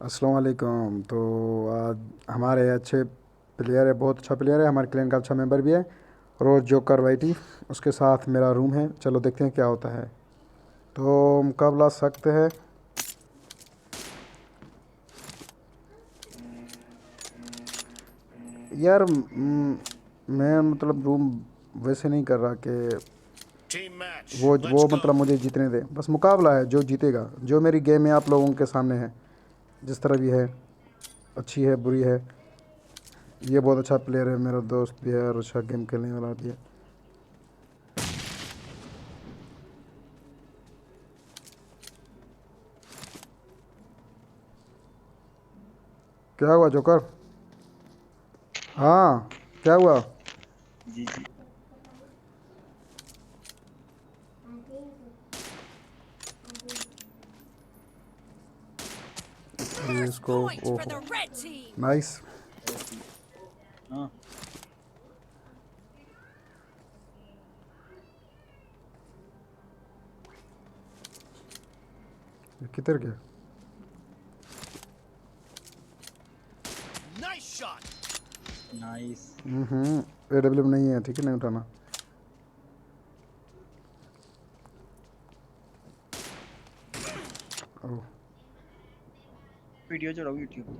अस्सलाम वालेकुम। तो आज हमारे अच्छे प्लेयर है, बहुत अच्छा प्लेयर है, हमारे क्लैन का अच्छा मेंबर भी है। रोज जोकर वाइटी, उसके साथ मेरा रूम है। चलो देखते हैं क्या होता है। तो मुकाबला सख्त है यार। मैं मतलब रूम वैसे नहीं कर रहा कि Team match. वो Let's go. मतलब मुझे जीतने दे। बस मुकाबला है, जो जीतेगा, जो मेरी गेम है आप लोगों के सामने है, जिस तरह भी है, अच्छी है बुरी है। ये बहुत अच्छा प्लेयर है, मेरा दोस्त भी है और अच्छा गेम खेलने वाला भी है। क्या हुआ जोकर? हाँ, क्या हुआ? जी जी। ये First इसको, point for ओहो, the red team. Nice. Okay. हाँ। किधर गया? Nice shot. नाइस। एडब्ल्यू नहीं है, ठीक है, नहीं उठाना। ओह। वीडियो चढ़ाओ यूट्यूब पे।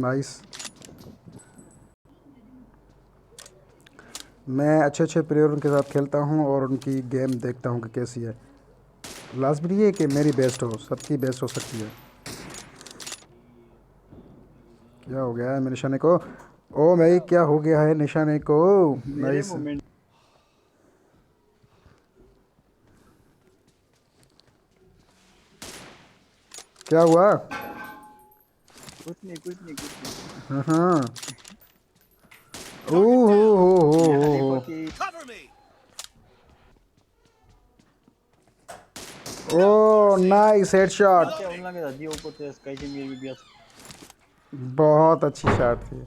नाइस। मैं अच्छे अच्छे प्लेयरों के साथ खेलता हूँ और उनकी गेम देखता हूँ कि कैसी है। लास्ट भी ये है कि मेरी बेस्ट हो, सबकी बेस्ट हो सकती है। क्या हो गया है मेरे निशाने को? ओ भाई, क्या हो गया है निशाने को? मेरे नाइस। मोमेंट। क्या हुआ? कुछ नहीं कुछ नहीं कुछ नहीं। हाँ हाँ। Target ओह down. यहाँ देखो हो। कि Cover me. ओ No mercy. Nice headshot. आते Reloading. उन्होंने के दादी ऊपर तो इसका ही मेरी भी बियास। बहुत अच्छी शॉट थी।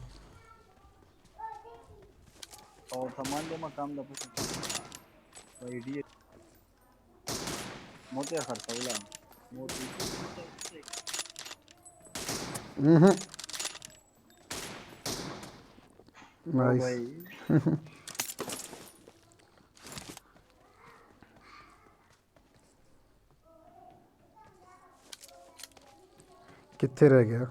और सामान दे मकाम दा पूछ। आईडी मोते खर्चा उला मोती। ओ नाइस। भाई। कितने रह गया?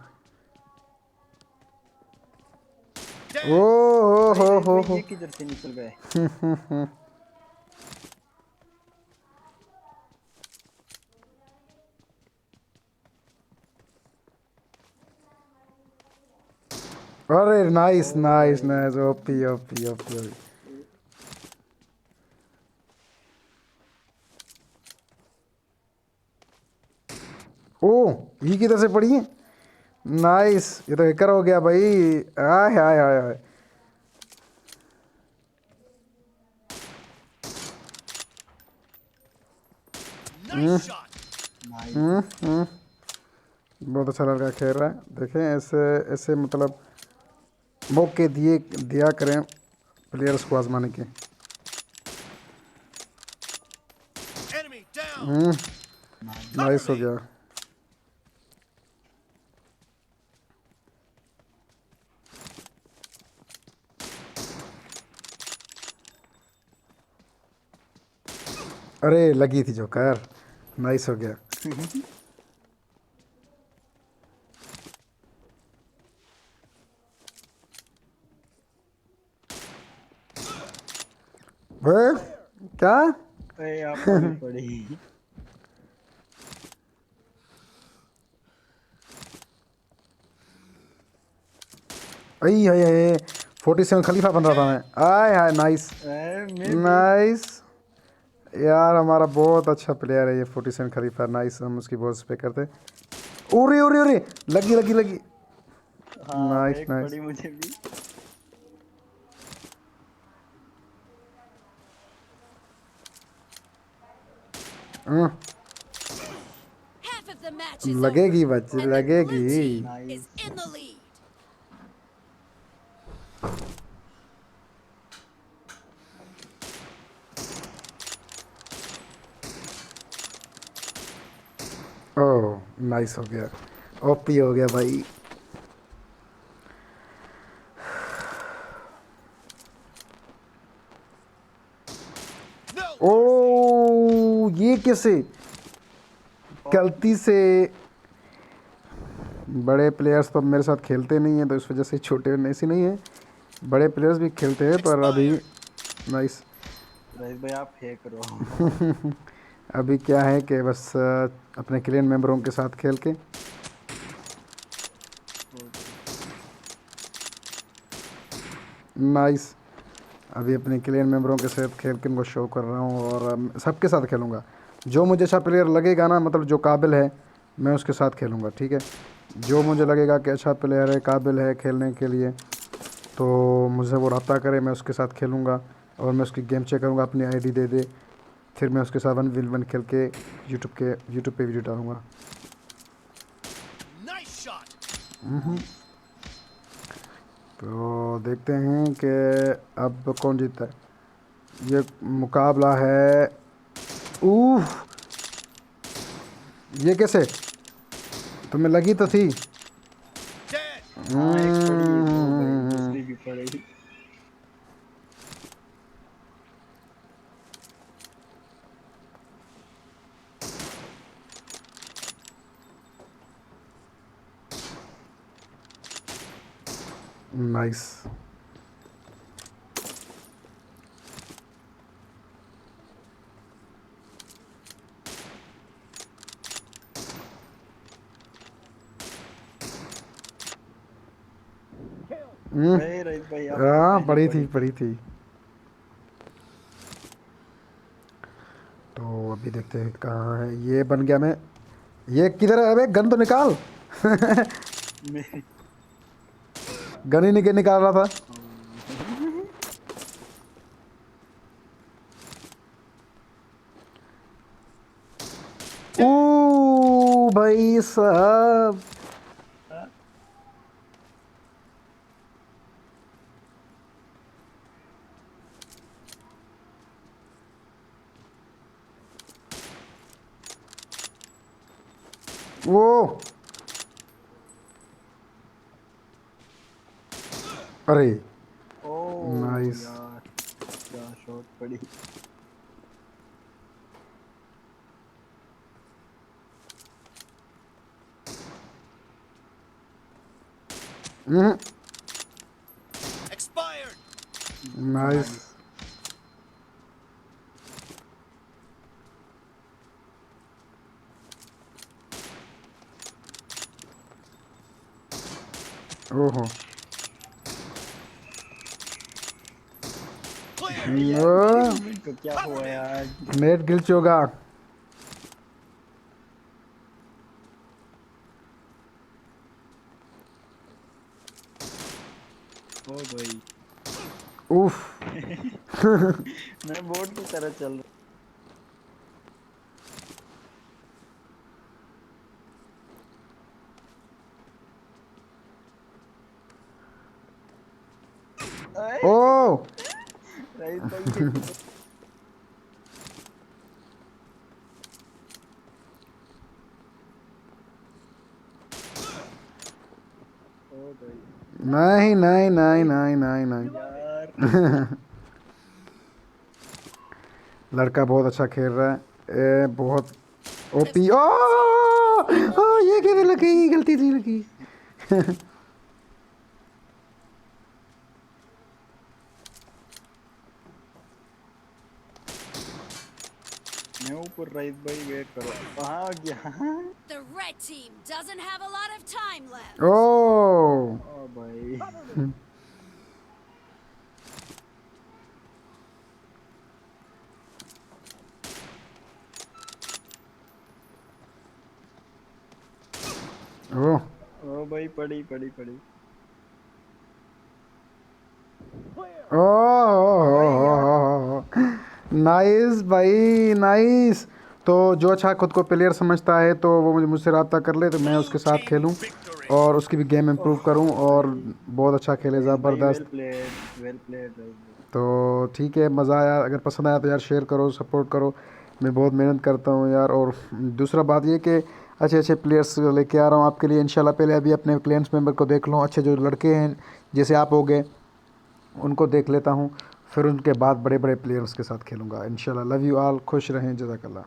ओ Dead. भाई भाई भाई हो। ये किधर से निकल गए। अरे नाइस ओ नाइस भाई। Nice, OP OP OP. ओ, ये किधर से पड़ी है? नाइस, ये तो हैकर हो गया भाई। आय हाय हाय हाय। Nice shot. नाइस। बहुत अच्छा लड़का खेल रहा है, देखें ऐसे ऐसे मतलब मौके दिए दिया करें प्लेयर्स को आजमाने के। Enemy down. Nice. Cover nice हो me. गया। अरे लगी थी जोकर, नाइस हो गया। वे, क्या? ए आप पड़ी पड़ी। आई हाय हाय, 47 खलीफा बन रहा था Dead. मैं। आय हाय नाइस। ए मैं भी। नाइस यार, हमारा बहुत अच्छा प्लेयर है ये 47 खलीफा। नाइस, हम उसकी बहुत रिस्पेक्ट करते हैं। उरे उरे उरे, लगी लगी लगी। हाँ नाइस एक नाइस। पड़ी मुझे भी। Half of The match is लगेगी over, बच्चे, and the blue लगेगी। team Nice. is in the lead. Oh nice हो गया, ओपी हो गया भाई। No. ओ ये कैसे गलती से, बड़े प्लेयर्स तो मेरे साथ खेलते नहीं हैं तो इस वजह से छोटे ऐसी नहीं है, बड़े प्लेयर्स भी खेलते हैं पर अभी नाइस। रईस भाई आप फेंक रहे हो। अभी क्या है कि बस अपने क्लेन मेंबरों के साथ खेल के नाइस, अभी अपने क्लेन मेंबरों के साथ खेल के उनको शो कर रहा हूँ और सबके साथ खेलूँगा। जो मुझे अच्छा प्लेयर लगेगा ना, मतलब जो काबिल है मैं उसके साथ खेलूँगा, ठीक है। जो मुझे लगेगा कि अच्छा प्लेयर है, काबिल है खेलने के लिए, तो मुझे वो रब्ता करे, मैं उसके साथ खेलूँगा और मैं उसकी गेम चेक करूँगा, अपनी आईडी दे दे, फिर मैं उसके साथ 1v1 खेल के यूट्यूब पे वीडियो डालूँगा। Nice shot. तो देखते हैं कि अब कौन जीतता है। ये मुकाबला है। उफ, ये कैसे, तुम्हें लगी तो थी। Dead. हाँ एक पड़ी वो गई, दूसरी भी पड़ी। नाइस। नहीं रईस भाई आप हाँ नहीं पड़ी थी, पड़ी। पड़ी थी। तो अभी देखते हैं कहाँ है, ये बन गया मैं। ये किधर है, अबे गन तो निकाल। मेरी गन ही निकाल रहा था। ओ भाई साहब, वो अरे ओ नाइस। यार क्या शॉट पड़ी। Expired. नाइस। ओहो, Clear. यार इनको क्या हुआ यार। नेट ग्लिच होगा। ओ भाई उफ, मैं बोट की तरह चल रहा। ओ रईस भाई के ओ भाई नहीं नहीं नहीं नहीं नहीं नहीं, यार लड़का बहुत अच्छा खेल रहा है, बहुत ओपी। ओ ये कैसे लगी, गलती से लगी। मैं ऊपर रईस भाई वेट करो। कहाँ गया। The red team doesn't have a lot of time left. ओ ओ भाई ओ ओ भाई पड़ी पड़ी पड़ी। ओ नाइस भाई नाइस, तो जो अच्छा खुद को प्लेयर समझता है तो वो मुझसे रब्ता कर ले, तो मैं उसके साथ खेलूँ और उसकी भी गेम इम्प्रूव करूँ और बहुत अच्छा खेले, भाई वेल ज़बरदस्त। प्लेड भाई। तो ठीक है, मज़ा आया। अगर पसंद आया तो यार शेयर करो, सपोर्ट करो। मैं बहुत मेहनत करता हूँ यार। और दूसरा बात ये कि अच्छे अच्छे प्लेयर्स लेके आ रहा हूँ आपके लिए इंशाल्लाह। पहले अभी अपने क्लाइंट्स मेंबर को देख लूँ, अच्छे जो लड़के हैं जैसे आप हो गए उनको देख लेता हूँ, फिर उनके बाद बड़े बड़े प्लेयर्स के साथ खेलूँगा इंशाल्लाह। लव यू ऑल, खुश रहें, जज़ाकल्लाह।